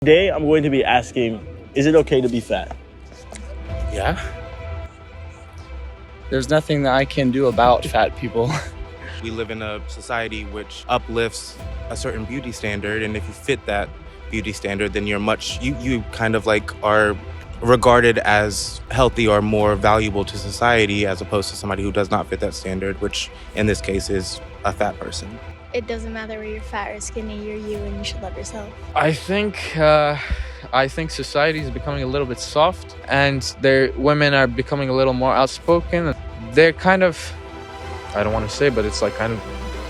Today, I'm going to be asking, is it okay to be fat? Yeah. There's nothing that I can do about fat people. We live in a society which uplifts a certain beauty standard, and if you fit that beauty standard, then you kind of like are regarded as healthy or more valuable to society as opposed to somebody who does not fit that standard, which in this case is a fat person. It doesn't matter whether you're fat or skinny, you're you and you should love yourself. I think society is becoming a little bit soft, and women are becoming a little more outspoken. They're kind of, I don't want to say, but it's like kind of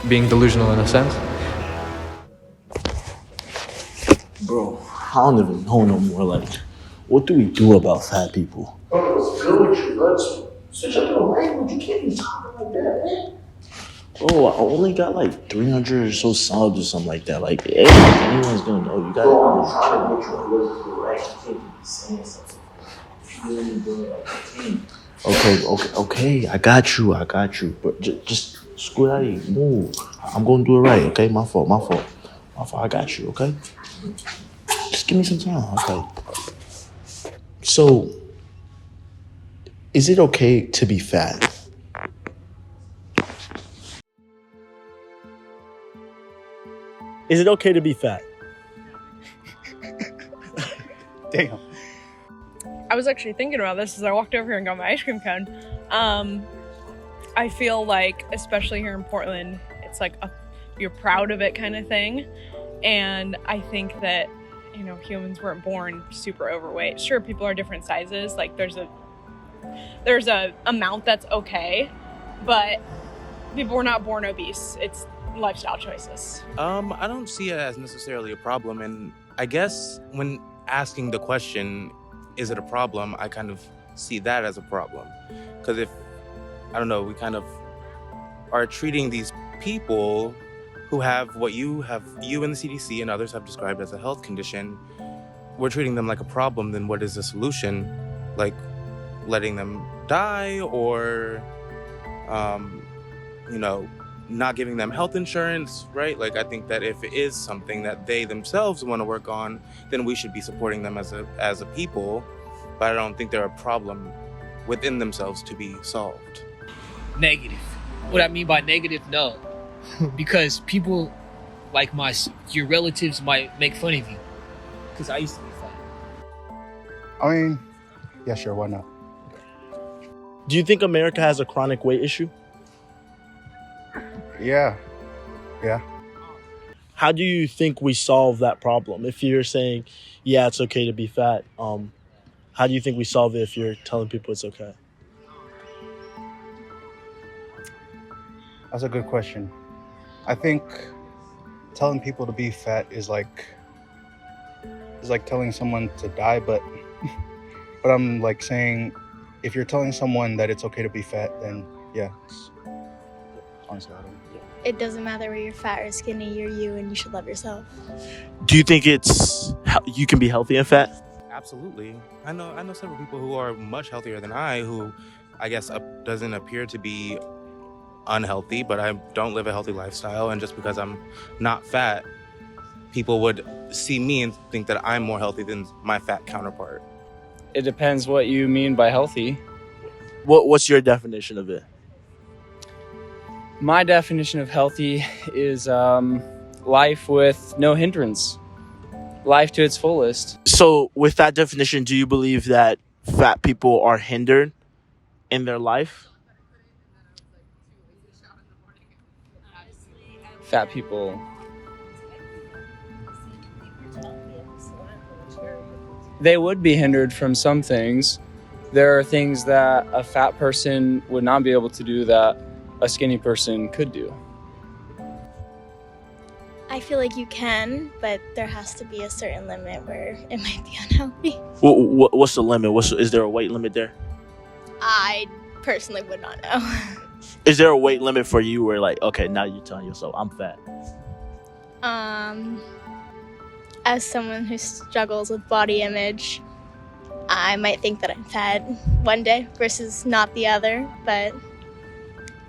being delusional in a sense. Bro, I don't even know no more. Like, what do we do about fat people? Bro, what's good with you? Let's switch up your language. You can't be talking like that, man. Bro, I only got like 300 or so subs or something like that. Like, hey, anyone's gonna know. You gotta. Bro, I'm trying to get you a little bit right. You can't be saying something. You really doing like a team. Okay. I got you. But just screw that. Move. I'm gonna do it right. Okay, my fault. I got you. Okay. Just give me some time. Okay. So, is it okay to be fat? Is it okay to be fat? Damn. I was actually thinking about this as I walked over here and got my ice cream cone. I feel like, especially here in Portland, it's like you're proud of it kind of thing. And I think that, humans weren't born super overweight. Sure, people are different sizes. Like there's a amount that's okay, but people were not born obese. It's lifestyle choices. I don't see it as necessarily a problem, and I guess when asking the question, is it a problem, I kind of see that as a problem. Because if, I don't know, we kind of are treating these people who have what you and the CDC and others have described as a health condition, we're treating them like a problem, then what is the solution? Like letting them die or, not giving them health insurance, right? Like, I think that if it is something that they themselves want to work on, then we should be supporting them as a people. But I don't think they're a problem within themselves to be solved. Negative. What I mean by negative, no. Because people like your relatives might make fun of you. Because I used to be fat. I mean, yeah, sure, why not? Do you think America has a chronic weight issue? Yeah. How do you think we solve that problem? If you're saying, yeah, it's okay to be fat, how do you think we solve it if you're telling people it's okay? That's a good question. I think telling people to be fat is like telling someone to die, but I'm like saying, if you're telling someone that it's okay to be fat, then yeah, honestly, I don't. It doesn't matter whether you're fat or skinny, you're you and you should love yourself. Do you think you can be healthy and fat? Absolutely. I know several people who are much healthier than I, who I guess doesn't appear to be unhealthy, but I don't live a healthy lifestyle, and just because I'm not fat, people would see me and think that I'm more healthy than my fat counterpart. It depends what you mean by healthy. What's your definition of it? My definition of healthy is life with no hindrance. Life to its fullest. So with that definition, do you believe that fat people are hindered in their life? Fat people. They would be hindered from some things. There are things that a fat person would not be able to do that a skinny person could do. I feel like you can, but there has to be a certain limit where it might be unhealthy. What's the limit? Is there a weight limit there? I personally would not know. Is there a weight limit for you where like, okay, now you're telling yourself I'm fat? As someone who struggles with body image, I might think that I'm fat one day versus not the other, but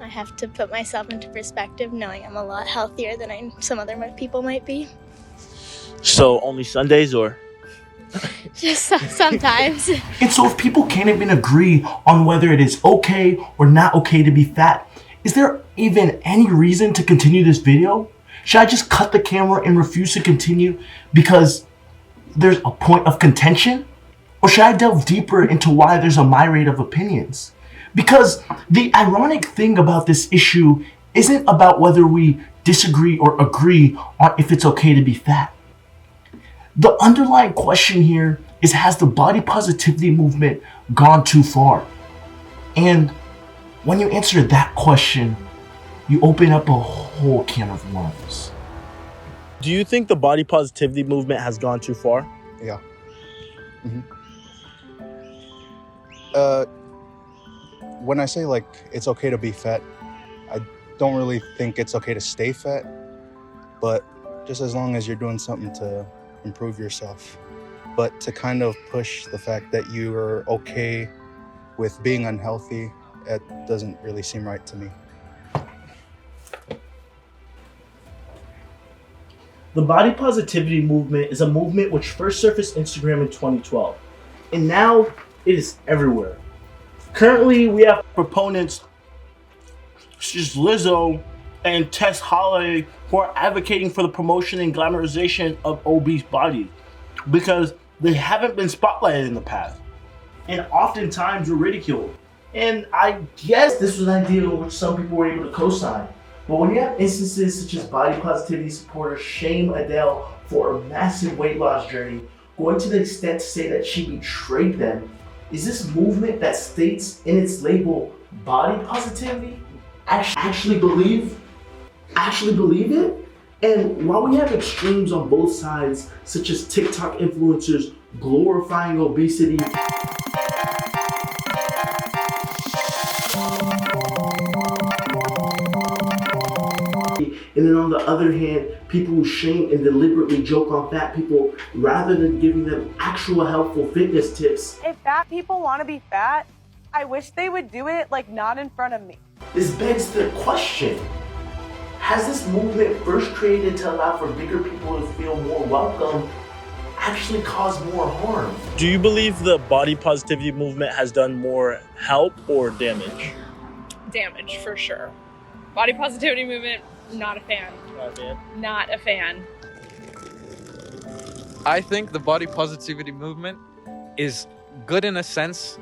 I have to put myself into perspective, knowing I'm a lot healthier than some other people might be. So only Sundays or? Just sometimes. And so if people can't even agree on whether it is okay or not okay to be fat, is there even any reason to continue this video? Should I just cut the camera and refuse to continue because there's a point of contention? Or should I delve deeper into why there's a myriad of opinions? Because the ironic thing about this issue isn't about whether we disagree or agree on if it's okay to be fat. The underlying question here is, has the body positivity movement gone too far? And when you answer that question, you open up a whole can of worms. Do you think the body positivity movement has gone too far? Yeah. When I say like it's okay to be fat, I don't really think it's okay to stay fat, but just as long as you're doing something to improve yourself. But to kind of push the fact that you are okay with being unhealthy, it doesn't really seem right to me. The body positivity movement is a movement which first surfaced Instagram in 2012, and now it is everywhere. Currently, we have proponents such as Lizzo and Tess Holloway who are advocating for the promotion and glamorization of obese bodies because they haven't been spotlighted in the past, and oftentimes were ridiculed. And I guess this was an idea which some people were able to co-sign. But when you have instances such as body positivity supporters shame Adele for a massive weight loss journey, going to the extent to say that she betrayed them, is this movement that states in its label body positivity actually believe it? And while we have extremes on both sides, such as TikTok influencers glorifying obesity, and then on the other hand, people who shame and deliberately joke on fat people rather than giving them actual helpful fitness tips. If fat people want to be fat, I wish they would do it like not in front of me. This begs the question, has this movement first created to allow for bigger people to feel more welcome actually caused more harm? Do you believe the body positivity movement has done more help or damage? Damage, for sure. Body positivity movement, not a fan. Not a fan. I think the body positivity movement is good in a sense.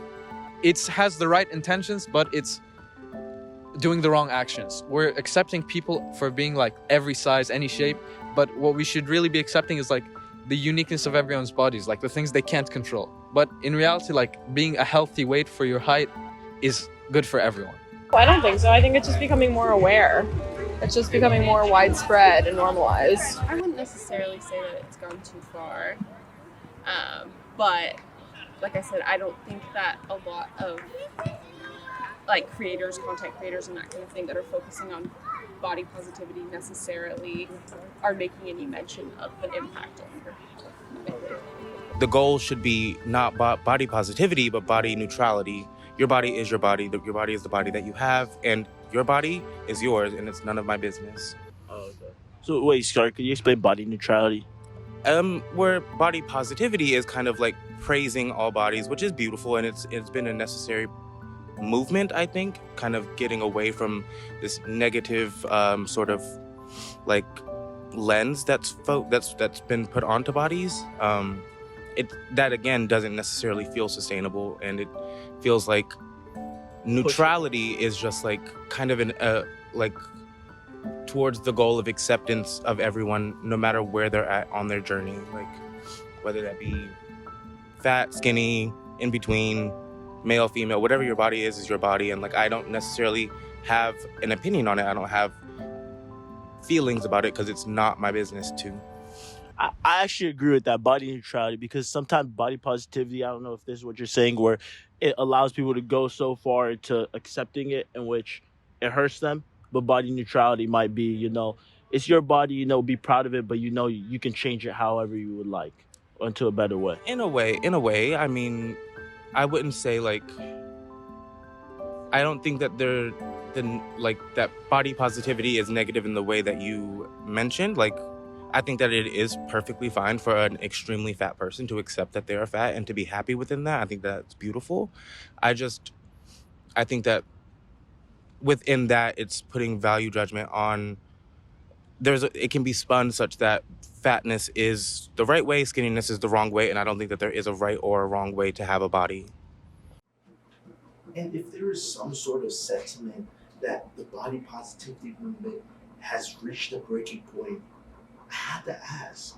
It has the right intentions, but it's doing the wrong actions. We're accepting people for being like every size, any shape, but what we should really be accepting is like the uniqueness of everyone's bodies, like the things they can't control. But in reality, like being a healthy weight for your height is good for everyone. I don't think so. I think it's just becoming more aware. It's just becoming more widespread and normalized. I wouldn't necessarily say that it's gone too far. But like I said, I don't think that a lot of like creators, content creators and that kind of thing that are focusing on body positivity necessarily are making any mention of an impact on your health. The goal should be not body positivity, but body neutrality. Your body is your body. Your body is the body that you have, and your body is yours, and it's none of my business. Oh, okay. So wait, Scar, could you explain body neutrality? Where body positivity is kind of like praising all bodies, which is beautiful, and it's been a necessary movement, I think, kind of getting away from this negative sort of like lens that's been put onto bodies. That again doesn't necessarily feel sustainable, and it feels like neutrality is just like kind of like towards the goal of acceptance of everyone, no matter where they're at on their journey, like whether that be fat, skinny, in between, male, female, whatever your body is your body. And like I don't necessarily have an opinion on it. I don't have feelings about it because it's not my business to. I actually agree with that, body neutrality, because sometimes body positivity, I don't know if this is what you're saying, where it allows people to go so far into accepting it in which it hurts them. But body neutrality might be, it's your body, be proud of it, but you can change it however you would like into a better way. In a way, I mean, I wouldn't say like, I don't think that that body positivity is negative in the way that you mentioned. Like I think that it is perfectly fine for an extremely fat person to accept that they're fat and to be happy within that. I think that's beautiful. I think that within that, it's putting value judgment on. It can be spun such that fatness is the right way, skinniness is the wrong way, and I don't think that there is a right or a wrong way to have a body. And if there is some sort of sentiment that the body positivity movement has reached a breaking point, I have to ask,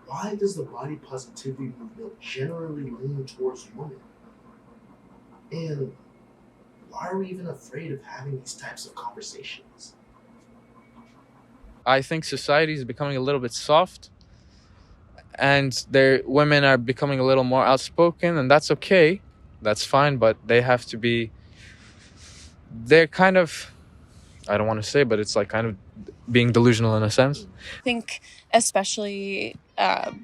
why does the body positivity movement generally lean towards women? And why are we even afraid of having these types of conversations? I think society is becoming a little bit soft, and women are becoming a little more outspoken, and that's okay. That's fine, but they have to be. They're kind of, I don't want to say, but it's like kind of being delusional in a sense. I think especially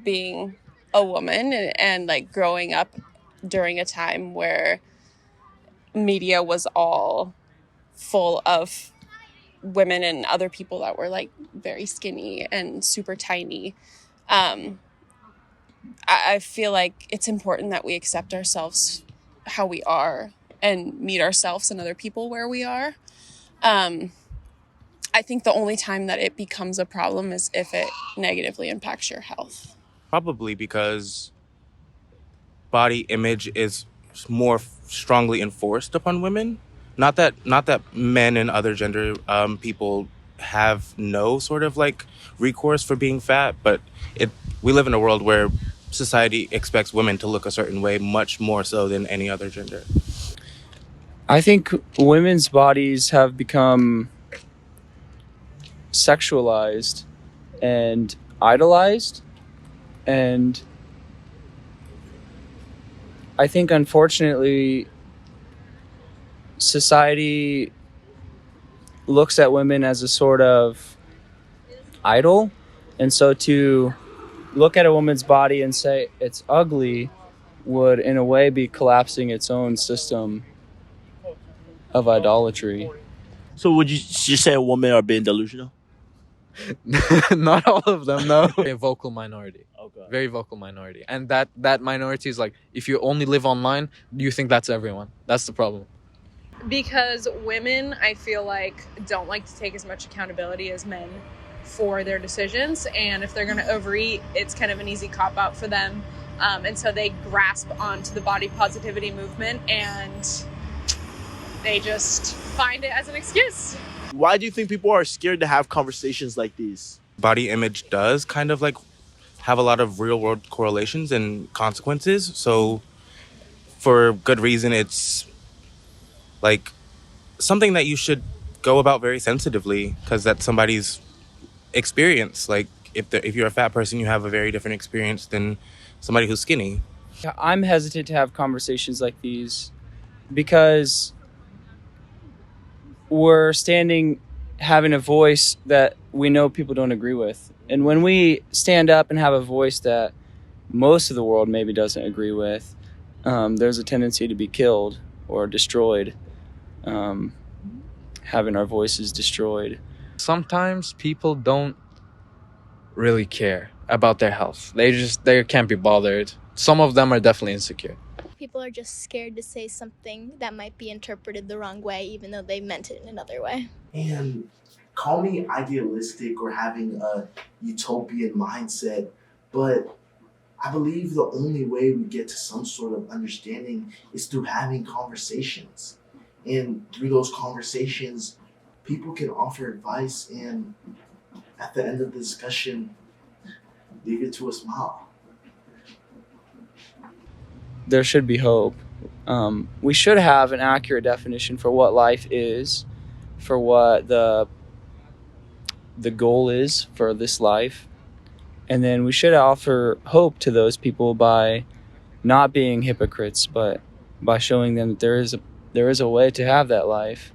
being a woman and like growing up during a time where media was all full of women and other people that were like very skinny and super tiny. I feel like it's important that we accept ourselves how we are and meet ourselves and other people where we are. I think the only time that it becomes a problem is if it negatively impacts your health. Probably because body image is more strongly enforced upon women. Not that men and other gender people have no sort of like recourse for being fat, but we live in a world where society expects women to look a certain way much more so than any other gender. I think women's bodies have become sexualized and idolized, and I think unfortunately society looks at women as a sort of idol, and so to look at a woman's body and say it's ugly would in a way be collapsing its own system of idolatry. So would you say women are being delusional? Not all of them, no. A vocal minority. Okay. Very vocal minority. And that minority is like, if you only live online, you think that's everyone. That's the problem. Because women, I feel like, don't like to take as much accountability as men for their decisions. And if they're going to overeat, it's kind of an easy cop-out for them. And so they grasp onto the body positivity movement and they just find it as an excuse. Why do you think people are scared to have conversations like these? Body image does kind of like have a lot of real world correlations and consequences. So for good reason, it's like something that you should go about very sensitively because that's somebody's experience. Like if you're a fat person, you have a very different experience than somebody who's skinny. I'm hesitant to have conversations like these because we're having a voice that we know people don't agree with. And when we stand up and have a voice that most of the world maybe doesn't agree with, there's a tendency to be killed or destroyed, having our voices destroyed. Sometimes people don't really care about their health. They can't be bothered. Some of them are definitely insecure. People are just scared to say something that might be interpreted the wrong way, even though they meant it in another way. And call me idealistic or having a utopian mindset, but I believe the only way we get to some sort of understanding is through having conversations. And through those conversations, people can offer advice, and at the end of the discussion, leave it to a smile. There should be hope. We should have an accurate definition for what life is, for what the goal is for this life. And then we should offer hope to those people by not being hypocrites, but by showing them that there is a way to have that life.